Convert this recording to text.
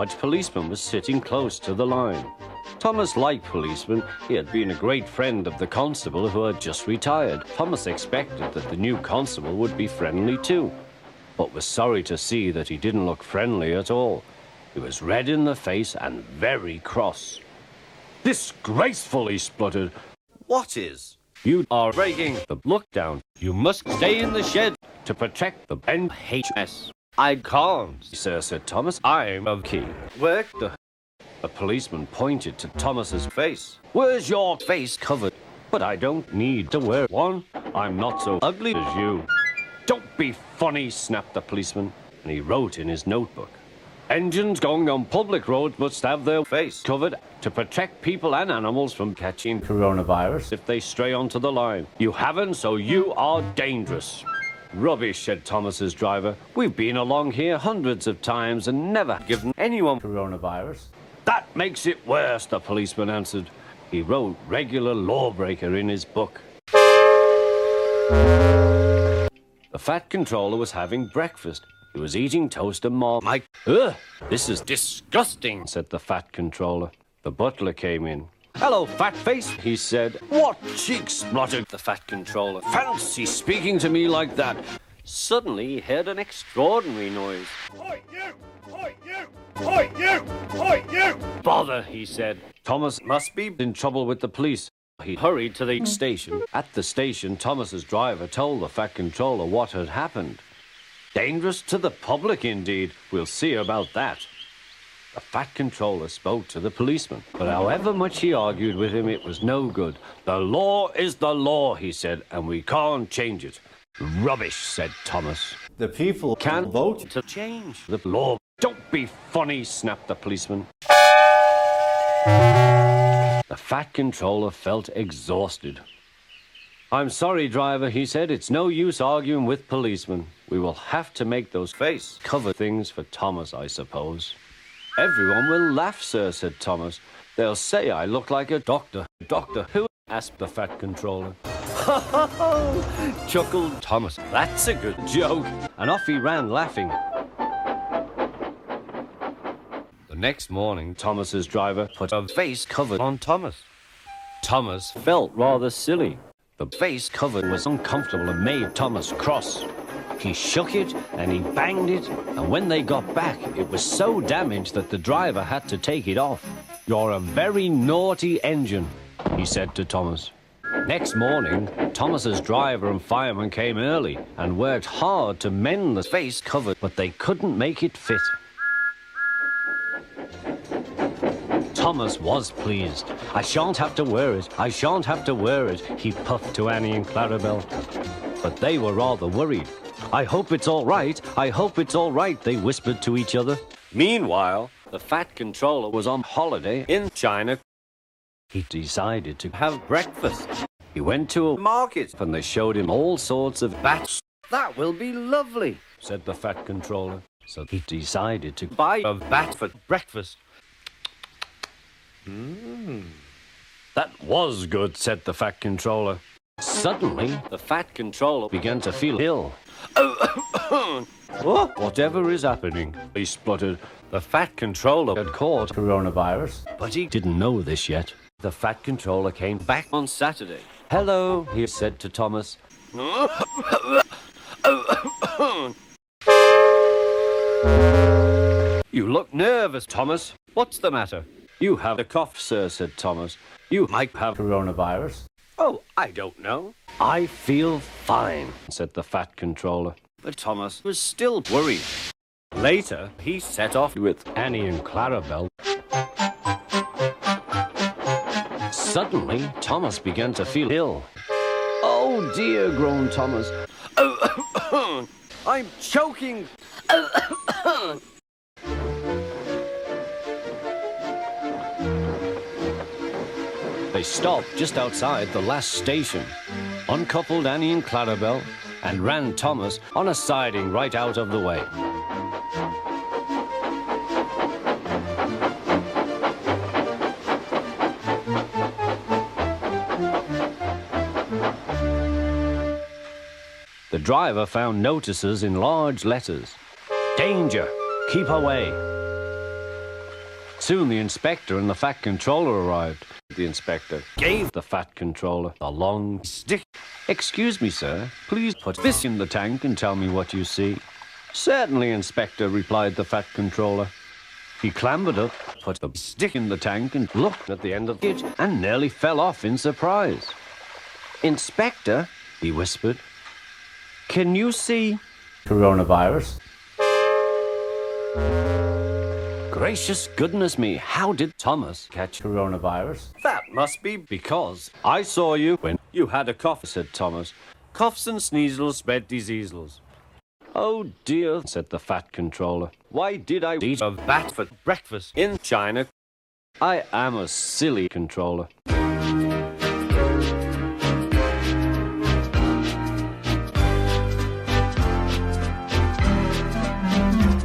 large policeman was sitting close to the line. Thomas liked policemen. He had been a great friend of the constable who had just retired. Thomas expected that the new constable would be friendly too, but was sorry to see that he didn't look friendly at all. He was red in the face and very cross. "Disgraceful," he spluttered. What is? "You are breaking the lockdown. You must stay in the shed to protect the NHS." "I can't, sir," said Thomas. "I'm a key." Work The policeman pointed to Thomas's face. "Where's your face covered?" "But I don't need to wear one. I'm not so ugly as you." "Don't be funny," snapped the policeman, and he wrote in his notebook, "Engines going on public roads must have their face covered to protect people and animals from catching coronavirus if they stray onto the line. You haven't, so you are dangerous." "Rubbish," said Thomas's driver. "We've been along here hundreds of times and never given anyone coronavirus." "That makes it worse," the policeman answered. He wrote regular lawbreaker in his book. The fat controller was having breakfast. He was eating toast and more. "Ugh, this is disgusting," said the fat controller. The butler came in. "Hello, fat face," he said. "What cheeks," spluttered the fat controller. "Fancy speaking to me like that." Suddenly he heard an extraordinary noise. Oi, you! Oi, you! Oi, you! Oi, you! "Bother," he said. Thomas must be in trouble with the police. He hurried to the station. At the station, Thomas's driver told the fat controller what had happened. Dangerous to the public, indeed. We'll see about that. The fat controller spoke to the policeman, but however much he argued with him, it was no good. "The law is the law," he said, "and we can't change it." "Rubbish," said Thomas. The people "Can't vote to change the law." "Don't be funny," snapped the policeman. The fat controller felt exhausted. "I'm sorry, driver," he said. "It's no use arguing with policemen. We will have to make those face cover things for Thomas, I suppose." "Everyone will laugh, sir," said Thomas. "They'll say I look like a doctor." "Doctor who?" asked the fat controller. "Ha ha ha!" chuckled Thomas. "That's a good joke." And off he ran laughing. The next morning, Thomas's driver put a face cover on Thomas. Thomas felt rather silly. The face cover was uncomfortable and made Thomas cross. He shook it and he banged it, and when they got back, it was so damaged that the driver had to take it off. "You're a very naughty engine," he said to Thomas. Next morning, Thomas's driver and fireman came early and worked hard to mend the face cover, but they couldn't make it fit. Thomas was pleased. "I shan't have to wear it. I shan't have to wear it," he puffed to Annie and Clarabelle. But they were rather worried. "I hope it's all right. I hope it's all right," they whispered to each other. Meanwhile, the fat controller was on holiday in China. He decided to have breakfast. He went to a market and they showed him all sorts of bats. "That will be lovely," said the fat controller. So he decided to buy a bat for breakfast. "That was good," said the fat controller. Suddenly, the fat controller began to feel ill. "Oh, whatever is happening?" he spluttered. The fat controller had caught coronavirus, but he didn't know this yet. The fat controller came back on Saturday. "Hello," he said to Thomas. "You look nervous, Thomas. What's the matter?" "You have a cough, sir," said Thomas. "You might have coronavirus." "Oh, I don't know." "I feel fine," said the fat controller. But Thomas was still worried. Later, he set off with Annie and Clarabelle. Suddenly, Thomas began to feel ill. "Oh dear," groaned Thomas. "I'm choking." They stopped just outside the last station, uncoupled Annie and Clarabelle, and ran Thomas on a siding right out of the way. The driver found notices in large letters. "Danger! Keep away!" Soon the inspector and the fat controller arrived. The inspector gave the fat controller a long stick. "Excuse me, sir. Please put this in the tank and tell me what you see." "Certainly, Inspector," replied the fat controller. He clambered up, put the stick in the tank and looked at the end of it and nearly fell off in surprise. "Inspector," he whispered, "can you see coronavirus?" Gracious goodness me, how did Thomas catch coronavirus? "That must be because I saw you when you had a cough," said Thomas. "Coughs and sneezels spread diseases." "Oh dear," said the fat controller. "Why did I eat a bat for breakfast in China?" "I am a silly controller."